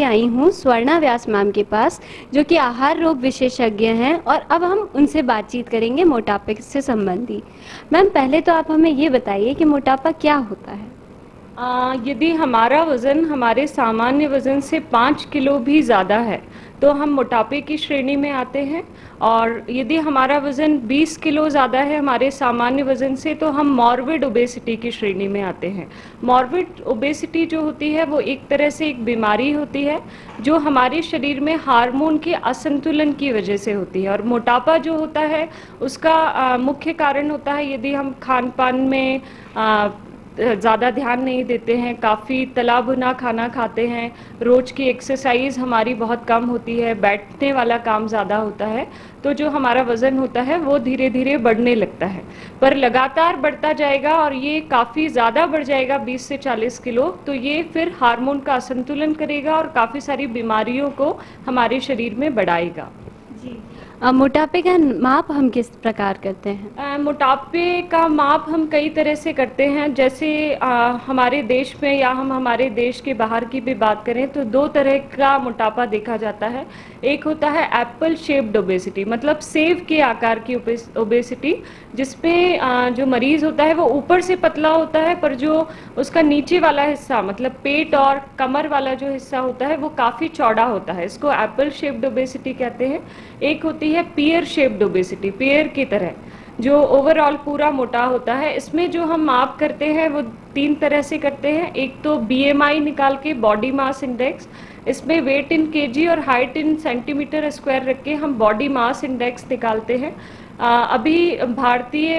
आई हूँ स्वर्णा व्यास मैम के पास, जो कि आहार रोग विशेषज्ञ हैं, और अब हम उनसे बातचीत करेंगे मोटापे से संबंधी। मैम, पहले तो आप हमें ये बताइए कि मोटापा क्या होता है। यदि हमारा वज़न हमारे सामान्य वज़न से 5 किलो भी ज़्यादा है तो हम मोटापे की श्रेणी में आते हैं, और यदि हमारा वज़न 20 किलो ज़्यादा है हमारे सामान्य वज़न से तो हम मॉर्बिड ओबेसिटी की श्रेणी में आते हैं। मॉर्बिड ओबेसिटी जो होती है वो एक तरह से एक बीमारी होती है जो हमारे शरीर में हार्मोन के असंतुलन की वजह से होती है, और मोटापा जो होता है उसका मुख्य कारण होता है यदि हम खान पान में ज़्यादा ध्यान नहीं देते हैं, काफ़ी तला भुना खाना खाते हैं, रोज़ की एक्सरसाइज हमारी बहुत कम होती है, बैठने वाला काम ज़्यादा होता है, तो जो हमारा वज़न होता है वो धीरे धीरे बढ़ने लगता है, पर लगातार बढ़ता जाएगा और ये काफ़ी ज़्यादा बढ़ जाएगा 20 से 40 किलो, तो ये फिर हार्मोन का असंतुलन करेगा और काफ़ी सारी बीमारियों को हमारे शरीर में बढ़ाएगा। जी, मोटापे का माप हम किस प्रकार करते हैं। मोटापे का माप हम कई तरह से करते हैं, जैसे हमारे देश में या हम हमारे देश के बाहर की भी बात करें तो दो तरह का मोटापा देखा जाता है। एक होता है एप्पल शेप्ड ओबेसिटी, मतलब सेब के आकार की ओबेसिटी, जिसमें जो मरीज होता है वो ऊपर से पतला होता है पर जो उसका नीचे वाला हिस्सा मतलब पेट और कमर वाला जो हिस्सा होता है वो काफ़ी चौड़ा होता है, इसको एप्पल शेप्ड ओबेसिटी कहते हैं। एक होती है पियर शेप्ड ओबेसिटी, पियर की तरह जो ओवरऑल पूरा मोटा होता है। इसमें जो हम माप करते हैं वो 3 तरह से करते हैं। एक तो BMI निकाल के, बॉडी मास इंडेक्स, इसमें वेट इन केजी और हाइट इन सेंटीमीटर स्क्वायर रख के हम बॉडी मास इंडेक्स निकालते हैं। अभी भारतीय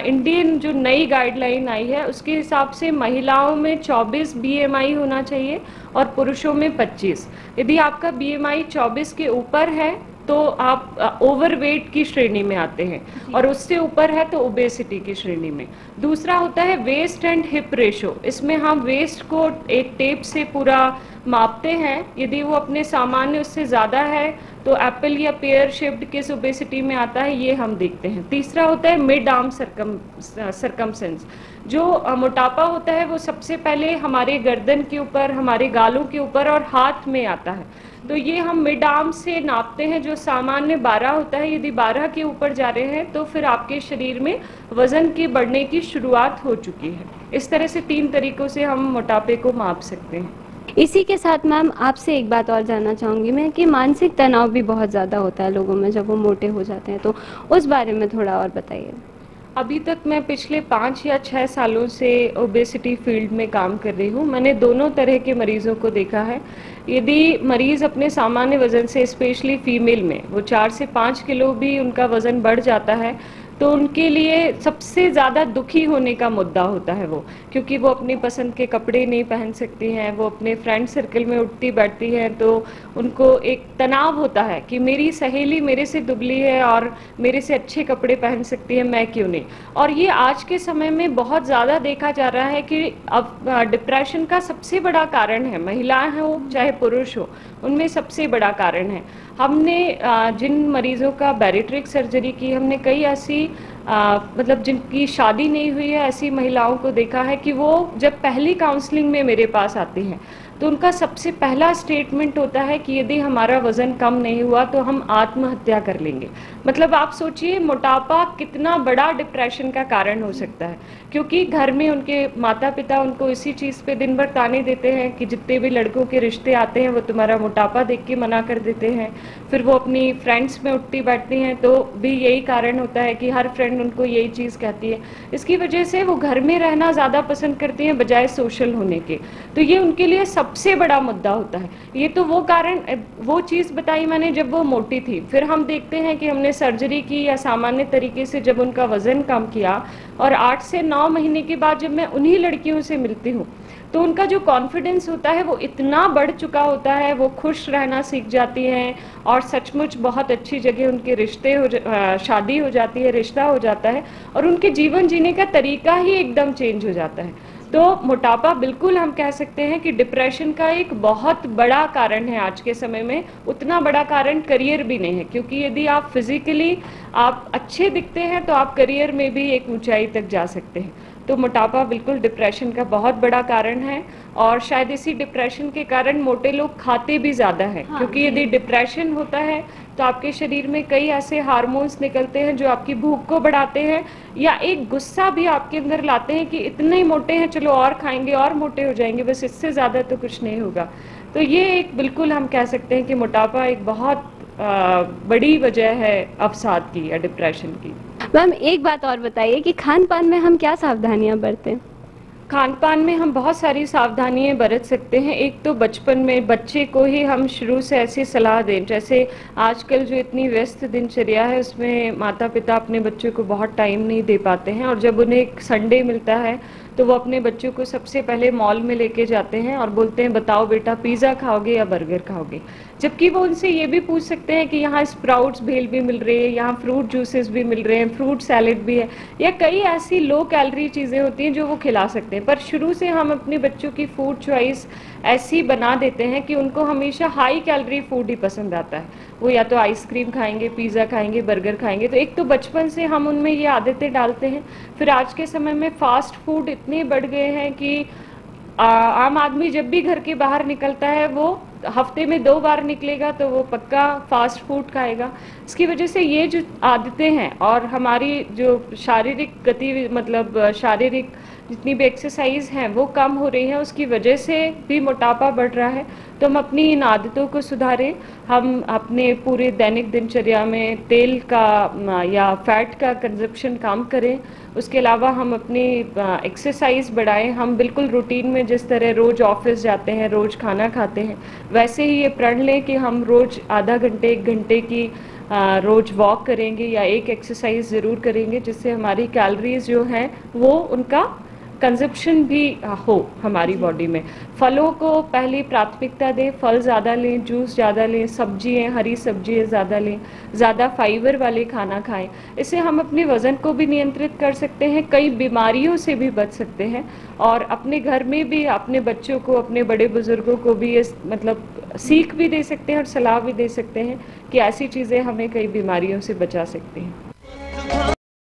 इंडियन जो नई गाइडलाइन आई है उसके हिसाब से महिलाओं में 24 BMI होना चाहिए और पुरुषों में 25। यदि आपका BMI 24 के ऊपर है तो आप ओवरवेट की श्रेणी में आते हैं, और उससे ऊपर है तो ओबेसिटी की श्रेणी में। दूसरा होता है वेस्ट एंड हिप रेशो, इसमें हम वेस्ट को एक टेप से पूरा मापते हैं, यदि वो अपने सामान्य उससे ज़्यादा है तो एप्पल या पेयर शेप्ड किस ओबेसिटी में आता है ये हम देखते हैं। तीसरा होता है मिड आर्म सरकमसेंस, जो मोटापा होता है वो सबसे पहले हमारे गर्दन के ऊपर, हमारे गालों के ऊपर और हाथ में आता है, तो ये हम मिड आर्म से नापते हैं, जो सामान्य 12 होता है। यदि 12 के ऊपर जा रहे हैं तो फिर आपके शरीर में वजन के बढ़ने की शुरुआत हो चुकी है। इस तरह से 3 तरीकों से हम मोटापे को माप सकते हैं। इसी के साथ मैम आपसे एक बात और जानना चाहूँगी मैं कि मानसिक तनाव भी बहुत ज़्यादा होता है लोगों में जब वो मोटे हो जाते हैं, तो उस बारे में थोड़ा और बताइए। अभी तक मैं पिछले 5 या 6 सालों से ओबेसिटी फील्ड में काम कर रही हूँ। मैंने दोनों तरह के मरीजों को देखा है। यदि मरीज़ अपने सामान्य वज़न से, स्पेशली फीमेल में, वो 4 से 5 किलो भी उनका वज़न बढ़ जाता है तो उनके लिए सबसे ज़्यादा दुखी होने का मुद्दा होता है वो, क्योंकि वो अपनी पसंद के कपड़े नहीं पहन सकती हैं, वो अपने फ्रेंड सर्कल में उठती बैठती हैं तो उनको एक तनाव होता है कि मेरी सहेली मेरे से दुबली है और मेरे से अच्छे कपड़े पहन सकती है, मैं क्यों नहीं। और ये आज के समय में बहुत ज़्यादा देखा जा रहा है कि अब डिप्रेशन का सबसे बड़ा कारण है, महिलाएं हो चाहे पुरुष हो, उनमें सबसे बड़ा कारण है। हमने जिन मरीज़ों का बैरिट्रिक सर्जरी की, हमने कई ऐसी मतलब जिनकी शादी नहीं हुई है ऐसी महिलाओं को देखा है कि वो जब पहली काउंसलिंग में मेरे पास आती हैं तो उनका सबसे पहला स्टेटमेंट होता है कि यदि हमारा वज़न कम नहीं हुआ तो हम आत्महत्या कर लेंगे। मतलब आप सोचिए मोटापा कितना बड़ा डिप्रेशन का कारण हो सकता है, क्योंकि घर में उनके माता पिता उनको इसी चीज़ पे दिन भर ताने देते हैं कि जितने भी लड़कों के रिश्ते आते हैं वो तुम्हारा मोटापा देख के मना कर देते हैं। फिर वो अपनी फ्रेंड्स में उठती बैठती हैं तो भी यही कारण होता है कि हर फ्रेंड उनको यही चीज़ कहती है। इसकी वजह से वो घर में रहना ज़्यादा पसंद करती हैं बजाय सोशल होने के, तो ये उनके लिए सबसे बड़ा मुद्दा होता है। ये तो वो कारण, वो चीज़ बताई मैंने जब वो मोटी थी। फिर हम देखते हैं कि हमने सर्जरी की या सामान्य तरीके से जब उनका वज़न कम किया और 8 से 9 महीने के बाद जब मैं उन्हीं लड़कियों से मिलती हूँ तो उनका जो कॉन्फिडेंस होता है वो इतना बढ़ चुका होता है, वो खुश रहना सीख जाती हैं और सचमुच बहुत अच्छी जगह उनके रिश्ते शादी हो जाती है, रिश्ता हो जाता है और उनके जीवन जीने का तरीका ही एकदम चेंज हो जाता है। तो मोटापा बिल्कुल हम कह सकते हैं कि डिप्रेशन का एक बहुत बड़ा कारण है आज के समय में। उतना बड़ा कारण करियर भी नहीं है, क्योंकि यदि आप फिजिकली आप अच्छे दिखते हैं तो आप करियर में भी एक ऊंचाई तक जा सकते हैं। तो मोटापा बिल्कुल डिप्रेशन का बहुत बड़ा कारण है। और शायद इसी डिप्रेशन के कारण मोटे लोग खाते भी ज़्यादा हैं। हाँ, क्योंकि यदि डिप्रेशन होता है तो आपके शरीर में कई ऐसे हार्मोन्स निकलते हैं जो आपकी भूख को बढ़ाते हैं, या एक गुस्सा भी आपके अंदर लाते हैं कि इतने ही मोटे हैं, चलो और खाएंगे और मोटे हो जाएंगे, बस इससे ज़्यादा तो कुछ नहीं होगा। तो ये एक बिल्कुल हम कह सकते हैं कि मोटापा एक बहुत बड़ी वजह है अवसाद की या डिप्रेशन की। मैम एक बात और बताइए कि खान पान में हम क्या सावधानियां बरतें? खान पान में हम बहुत सारी सावधानियां बरत सकते हैं। एक तो बचपन में बच्चे को ही हम शुरू से ऐसी सलाह दें, जैसे आजकल जो इतनी व्यस्त दिनचर्या है उसमें माता पिता अपने बच्चों को बहुत टाइम नहीं दे पाते हैं, और जब उन्हें एक संडे मिलता है तो वो अपने बच्चों को सबसे पहले मॉल में लेके जाते हैं और बोलते हैं बताओ बेटा पिज़्ज़ा खाओगे या बर्गर खाओगे, जबकि वो उनसे ये भी पूछ सकते हैं कि यहाँ स्प्राउट्स भेल भी मिल रही है, यहाँ फ्रूट जूसेस भी मिल रहे हैं, फ्रूट सैलेड भी है, या कई ऐसी लो कैलोरी चीज़ें होती हैं जो वो खिला सकते हैं। पर शुरू से हम अपने बच्चों की फूड चॉइस ऐसी बना देते हैं कि उनको हमेशा हाई कैलोरी फूड ही पसंद आता है। वो या तो आइसक्रीम खाएंगे, पिज़्ज़ा खाएंगे, बर्गर खाएंगे। तो एक तो बचपन से हम उनमें ये आदतें डालते हैं। फिर आज के समय में फास्ट फूड इतने बढ़ गए हैं कि आम आदमी जब भी घर के बाहर निकलता है वो हफ्ते में 2 बार निकलेगा तो वो पक्का फास्ट फूड खाएगा। इसकी वजह से ये जो आदतें हैं और हमारी जो शारीरिक गति मतलब शारीरिक जितनी भी एक्सरसाइज हैं वो कम हो रही है, उसकी वजह से भी मोटापा बढ़ रहा है। तो हम अपनी इन आदतों को सुधारें। हम अपने पूरे दैनिक दिनचर्या में तेल का या फैट का कंजप्शन कम करें। उसके अलावा हम अपनी एक्सरसाइज बढ़ाएं। हम बिल्कुल रूटीन में जिस तरह रोज़ ऑफिस जाते हैं, रोज़ खाना खाते हैं, वैसे ही ये प्रण लें कि हम रोज़ आधा घंटे 1 घंटे की रोज़ वॉक करेंगे या एक एक्सरसाइज ज़रूर करेंगे, जिससे हमारी कैलोरीज जो हैं वो उनका कंजप्शन भी हो हमारी बॉडी में। फलों को पहली प्राथमिकता दें, फल ज़्यादा लें, जूस ज़्यादा लें, सब्जियाँ हरी सब्जियाँ ज़्यादा लें, ज़्यादा फाइबर वाले खाना खाएं। इससे हम अपने वज़न को भी नियंत्रित कर सकते हैं, कई बीमारियों से भी बच सकते हैं, और अपने घर में भी अपने बच्चों को, अपने बड़े बुज़ुर्गों को भी ये मतलब सीख भी दे सकते हैं और सलाह भी दे सकते हैं कि ऐसी चीज़ें हमें कई बीमारियों से बचा सकती हैं।